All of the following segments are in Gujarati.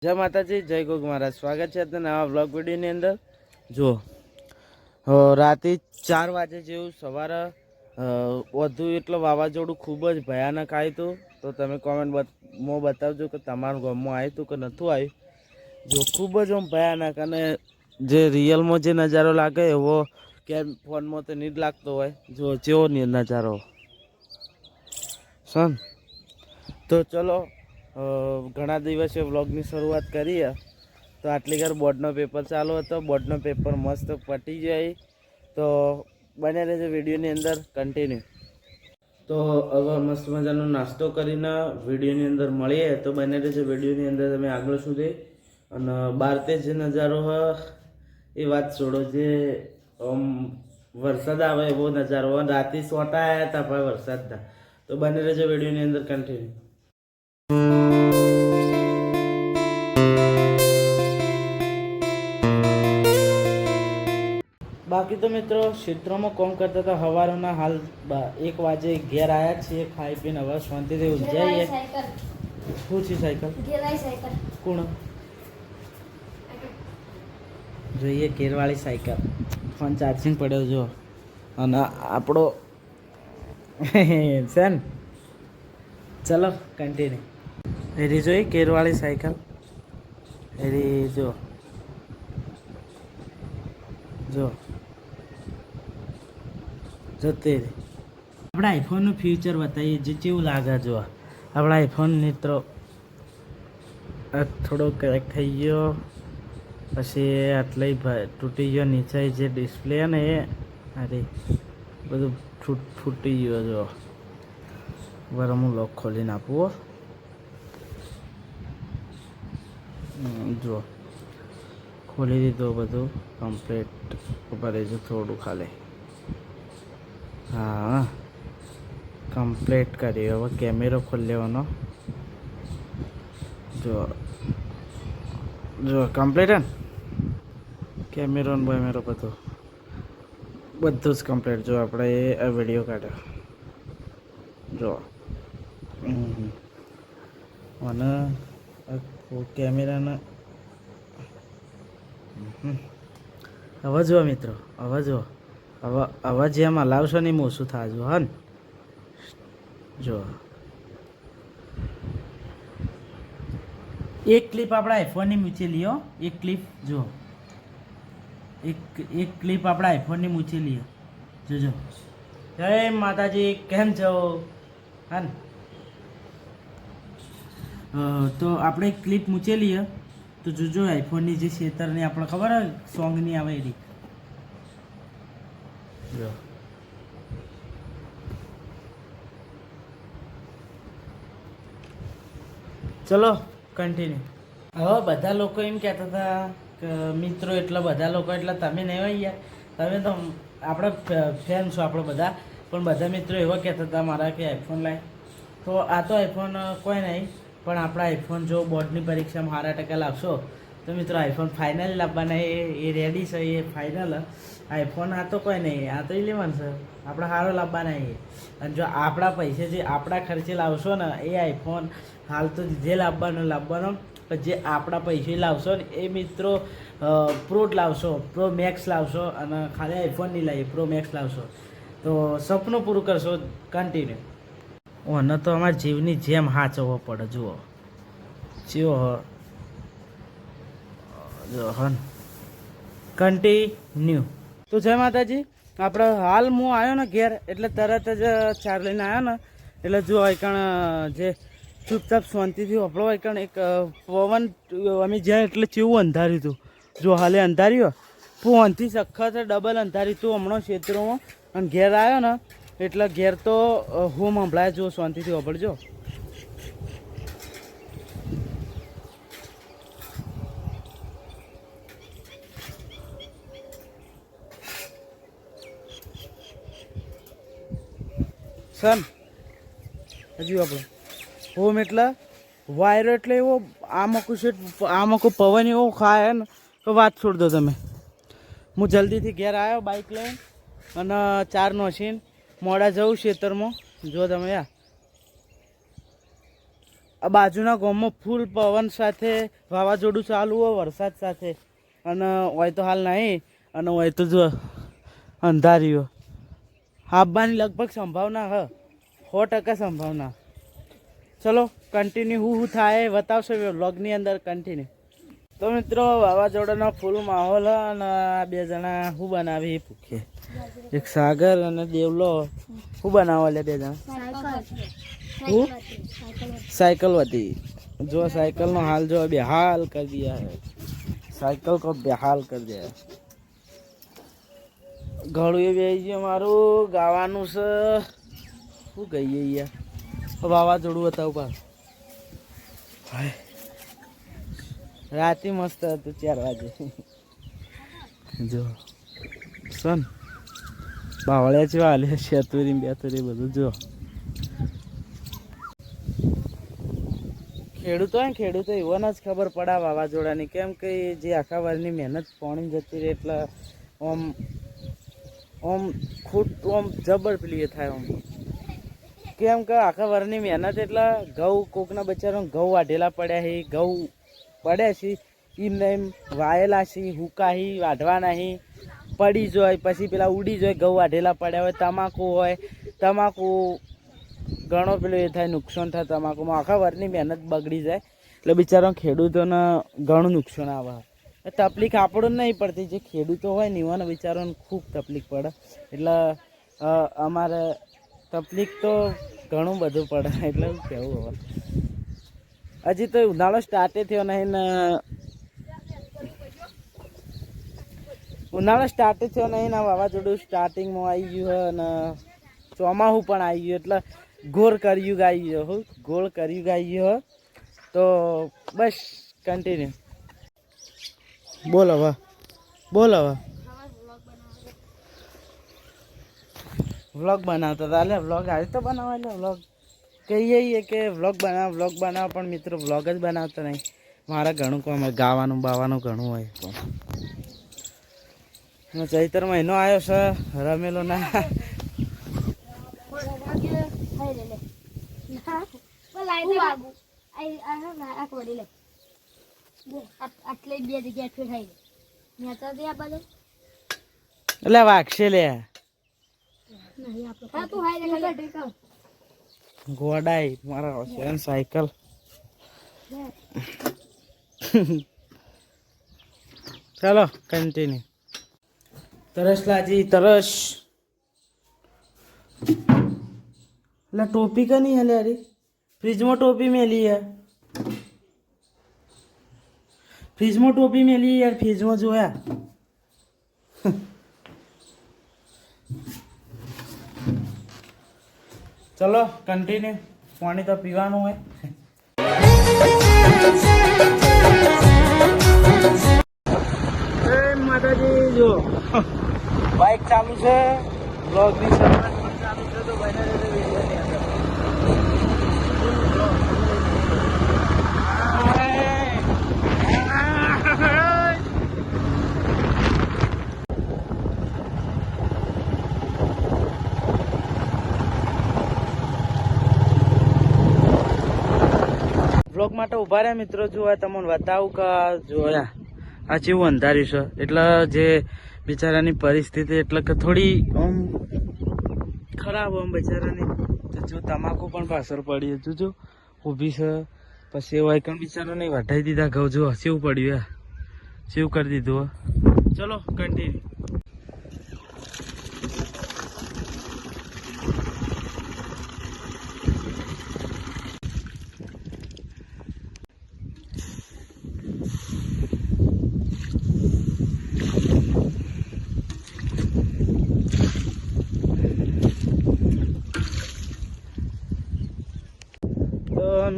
જય માતાજી, જય ગોગ મહારાજ. સ્વાગત છે આજના નવા બ્લોગ વિડીયોની અંદર. જો રાતે 4 વાગે જેવું સવારે વધુ એટલો વાવાઝોડું ખૂબ જ ભયાનક આવ્યું હતું. તો તમે કોમેન્ટમાં બતાવજો કે તમારું ગામમાં આવ્યું હતું કે નહોતું આવ્યું. જો ખૂબ જ આમ ભયાનક, અને જે રિયલમાં જે નજારો લાગે એવો કે ફોનમાં તો નહીં જ લાગતો હોય. જો જેવો નજારો સન. તો ચલો, ઘણા દિવસે વ્લોગની શરૂઆત કરીએ. તો આટલી ઘર બોર્ડનો પેપર ચાલુ હતો. બોર્ડનો પેપર મસ્ત પટી જાય. તો બને રહેજો વિડીયોની અંદર કન્ટિન્યુ. તો હવે મસ્ત મજાનો નાસ્તો કરીને વિડીયોની અંદર મળીએ. તો બને રહેજો વિડીયોની અંદર તમે આગળ સુધી. અને બહાર તે જે નજારો હોય એ વાત છોડો, જે વરસાદ આવે એવો નજારો હોય. રાતે સોટા આવ્યા હતા પણ વરસાદના. તો બને રહેજો વિડીયોની અંદર કન્ટિન્યુ. બાકી તો મિત્રો ક્ષેત્રોમાં કોમ કરતા હતા. સવારના હાલ 1 વાગે ઘેર આવ્યા છીએ, ખાઈ પીને હવે શાંતિથી ઉજાઈએ. શું છે સાયકલ? કોણ જોઈએ? ઘેરવાળી સાયકલ. ફોન ચાર્જિંગ પડ્યો જો. અને આપણો છે ને. ચલો કન્ટિન્યુ. એરી જોઈ ઘેરવાળી સાયકલ. એરી જો જો જતી રહી. આપણા આઈફોનનું ફ્યુચર બતાવીએ જે કેવું લાગે. જો આપણા આઈફોન મિત્રો થોડો ક્રેક થઈ ગયો, પછી આટલે તૂટી ગયો. નીચે જે ડિસ્પ્લે ને એ અરે બધું ફૂટી ગયો. જો બરાબર, હું લોક ખોલીને આપું. જો ખોલી દીધું બધું કમ્પ્લીટ. ઉપર જો થોડું ખાલી. હા, કમ્પ્લીટ કર્યું. હવે કેમેરો ખોલી લેવાનો. જો જો કમ્પ્લીટ હે ને કેમેરો ને બેમેરો બધું જ કમ્પ્લીટ. જો આપણે આ વિડીયો કાઢ્યો. જો અને કેમેરાના હવે જુઓ મિત્રો, હવે જુઓ. હવે જેમ હલાવશો ને એમ ઓછું થાજો. હા ને જો એક ક્લિપ આપણા આઈફોનની મૂચેલી હો. એક ક્લિપ જો, એક ક્લિપ આપણા આઈફોનની મૂચેલી હો. જોજો. જય માતાજી, કેમ છો? હા ને તો આપણે એક ક્લિપ મૂચેલી હે. તો જોજો આઈફોનની જે છેતરની આપણે ખબર હોય સોંગની આવે એની. જો ચલો કન્ટિન્યુ. હવે બધા લોકો એમ કહેતા હતા કે મિત્રો એટલા બધા લોકો એટલે તમે નહીં હોય યાર, તમે તો આપણે ફેન છો આપણે બધા. પણ બધા મિત્રો એવા કહેતા હતા મારા કે આઈફોન લાય. તો આ તો આઈફોન કોઈ નહીં, પણ આપણા આઈફોન જો બોર્ડની પરીક્ષામાં 8% લાવશો તો મિત્રો આઈફોન ફાઇનલ લાવવાના. એ રેડી છે, એ ફાઇનલ. આઈફોન આ તો કોઈ નહીં, આ તો 11 છે. આપણે સારો લાવવાના એ. અને જો આપણા પૈસે જે આપણા ખર્ચે લાવશો ને એ આઈફોન હાલ તો જે લાવવાનો પણ જે આપણા પૈસે લાવશો ને એ મિત્રો પ્રો લાવશો, પ્રો મેક્સ લાવશો. અને ખાલી આઈફોન નહીં લાવીએ, પ્રો મેક્સ લાવશો તો સપનું પૂરું કરશો. કન્ટિન્યુ. ઓને તો અમારા જીવની જેમ હાચવવો પડે. જુઓ ચિયો જો હન કન્ટિન્યુ. તો જય માતાજી. આપણે હાલ હું આવ્યો ને ઘેર, એટલે તરત જ ચાર લઈને આવ્યો ને, એટલે જો એકણ જે ચૂપચાપ શાંતિથી વાપરો એકણ એક પવન અમે જ્યાં એટલે કેવું અંધાર્યું હતું. જો હાલે અંધાર્યું ફોનથી સખત ડબલ અંધાર્યું હતું હમણાં ક્ષેત્રોમાં. અને ઘેર આવ્યો ને એટલે ઘેર તો હોમ સંભળાય. જો શાંતિથી વાપરજો. સન હજુ આપણે હોમ એટલે વાયરો એટલે એવો આમાં કોઈ પવન એવો ખાય ને તો વાત છોડ દો તમે. હું જલ્દીથી ઘેર આવ્યો બાઇક લઈને, અને 4 નોસીને મોડા જવું ખેતરમાં. જો તમે યાર આ બાજુના ગામમાં ફૂલ પવન સાથે વાવાઝોડું ચાલુ હોય વરસાદ સાથે, અને હોય તો હાલ નહીં, અને હોય તો જો અંધારીઓ આવવાની લગભગ સંભાવના હ 100% સંભાવના. ચલો કન્ટિન્યુ હું થાય બતાવશો વ્લોગની અંદર કન્ટિન્યુ. તો મિત્રો વાવાઝોડાનો ફૂલ માહોલ હ, અને આ બે જણા શું બનાવી ભૂખે, એક સાગર અને દેવલો. શું બનાવો લે બે જણા? साइकिल होती जो साइकिल नो हाल जो बेहाल कर दिया है, साइकिल को बेहाल कर दिया है. घड़ू ये भी मारू गावानु से શું ગઈએ યાર, વાવાઝોડું બતાવું પાછું. રાતે મસ્ત હતું 4 વાગે. જો સન બાવળ્યા છે હાલે શેતુરી બેતુરી બધું જો. ખેડૂતો એવોને જ ખબર પડે વાવાઝોડાની, કેમ કે જે આખા વારની મહેનત પાણી જતી રહે એટલે ઓમ ખોટ ઓમ જબર પેલી થાય ઓમ, કેમ કે આખા વારની મહેનત એટલે ઘઉં કોકના બચારા ઘઉં વાઢેલા પડ્યા છે, ઘઉં પડ્યા છે એમને એમ વાયેલા છે, હુકાહી વાઢવાના હી પડી જાય, પછી પેલા ઉડી જાય ઘઉં વાઢેલા પડ્યા હોય. તમાકુ ઘણો પેલો એ થાય, નુકસાન થાય તમાકુમાં, આખા વારની મહેનત બગડી જાય. એટલે બિચારા ખેડૂતોને ઘણું નુકસાન આવે. તકલીફ આપણને નહીં પડતી, જે ખેડૂતો હોય ને એવાને બિચારાને ખૂબ તકલીફ પડે. એટલે અમારે તકલીફ તો ઘણું બધું પડે. એટલે શું કહેવું હવે, હજી તો ઉનાળો સ્ટાર્ટે થયો નહીં ને, વાવાઝોડું સ્ટાર્ટિંગમાં આવી ગયું હોય અને ચોમાસું પણ આવી ગયું, એટલે ગોળ કરિયુગ આવી ગયો. હું ગોળ કરિયુગ આવી ગયો. તો બસ કન્ટિન્યુ બોલ હવે વ્લોગ બનાવતા હતા. એટલે વ્લોગ આજે તો બનાવો, એટલે વ્લોગ કહીએ કે વ્લોગ બનાવો પણ મિત્રો વ્લોગ જ બનાવતા નહીં. મારે ઘણું કામ હોય, ગાવાનું બાવાનું ઘણું હોય. ચૈત્ર મહિનો આવ્યો છે, રમેલો ના એટલે વાગશે લે ગોડાઈ મારા સાયકલ. ચાલો કન્ટિન્યુ. તરસ લાજી તરસ. એટલે ટોપી કની હલે અરે ફ્રીજમાં ટોપી મેલી યાર, ફ્રીજમાં ટોપી મેલી યાર, ફ્રીજમાં જોયા. ચલો કન્ટિન્યુ. પાણી તો પીવાનું હોય. માતાજી જો બાઇક ચાલુ છે, બ્લોગની શરૂઆત પણ ચાલુ છે. તો બને રહેશે વિડીયોની અંદર. બ્લોગ માટે ઉભા રહ્યા મિત્રો. જો તમને બતાવું કે જોયા આ જેવું અંધાર્યું છે, એટલે જે બિચારાની પરિસ્થિતિ એટલે કે થોડી આમ ખરાબ આમ બિચારાની. જો તમાકુ પણ પાછળ પડી જો ઊભી છે, પછી એવું આઈકણ બિચારો નહીં વઢાઈ દીધા ઘઉં. જો સેવું પડ્યું, સેવું કરી દીધું. ચલો કન્ટિન્યુ.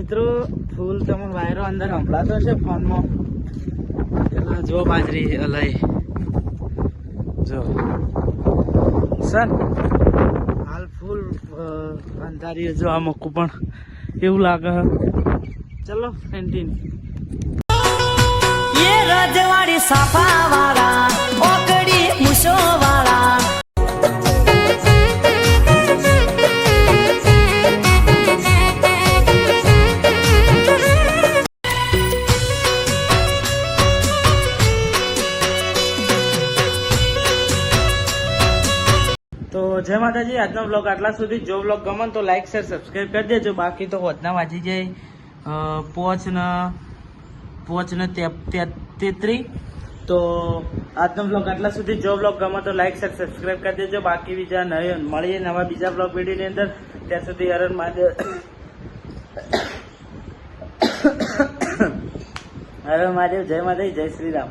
મિત્રો ફૂલ તમને વાયરો અંદર સંભળાતો છે ફોનમાં. એટલે જો બાજરી અલાઈ જો સર હાલ ફૂલ અંધારી. જો આ મક્કું પણ એવું લાગે. ચલો કન્ટિન્યુ. રજવાડી સાફા વાળા ઓકડી મૂછો વાળા જય માતાજી. આજનો બ્લોગ આટલા સુધી. જો બ્લોગ ગમે તો લાઈક શેર સબસ્ક્રાઈબ કરી દેજો. બાકી તો હોદના વાંચી જાય પોચ ને 33. તો આજનો બ્લોગ આટલા સુધી. જો બ્લોગ ગમે તો લાઈક શેર સબસ્ક્રાઈબ કરી દેજો. બાકી બીજા મળીએ નવા બીજા બ્લોગ વિડીયોની અંદર. ત્યાં સુધી હર હર મહાદેવ. હર હર મહાદેવ. જય માતાજી. જય શ્રી રામ.